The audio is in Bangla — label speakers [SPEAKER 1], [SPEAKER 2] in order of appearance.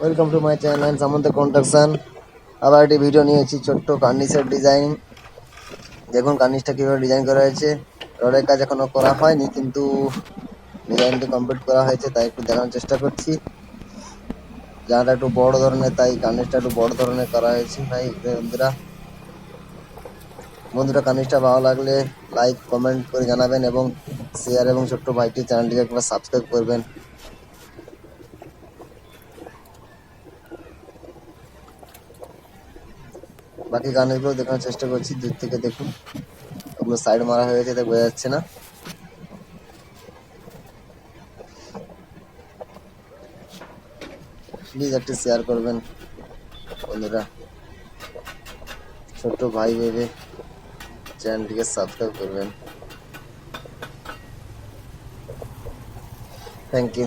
[SPEAKER 1] Welcome to my channel Samanta construction. আবার একটি ভিডিও নিয়েছি ছোট্ট কার্নিসের ডিজাইন। দেখুন কার্নিসটা কীভাবে ডিজাইন করা হয়েছে। রডের কাজ এখনো করা হয়নি, কিন্তু ডিজাইনটি কমপ্লিট করা হয়েছে, তাই একটু দেখানোর চেষ্টা করছি। জায়গাটা একটু বড় ধরনের, তাই কার্নিসটা একটু বড় ধরনের করা হয়েছে। ভাই বন্ধুরা কার্নিসটা ভালো লাগলে লাইক কমেন্ট করে জানাবেন এবং শেয়ার এবং ছোট্ট ভাইটির চ্যানেলটিকে একবার সাবস্ক্রাইব করবেন। বাকি কার্নিসগুলো দেখানোর চেষ্টা করছি, দূর থেকে দেখুন। ওগুলো সাইড মারা হয়ে গেছে, তাই বোঝা যাচ্ছে না। প্লিজ একটু শেয়ার করবেন বন্ধুরা, ছোট্ট ভাই ভেবে চ্যানেলটিকে সাবস্ক্রাইব করবেন। Thank you.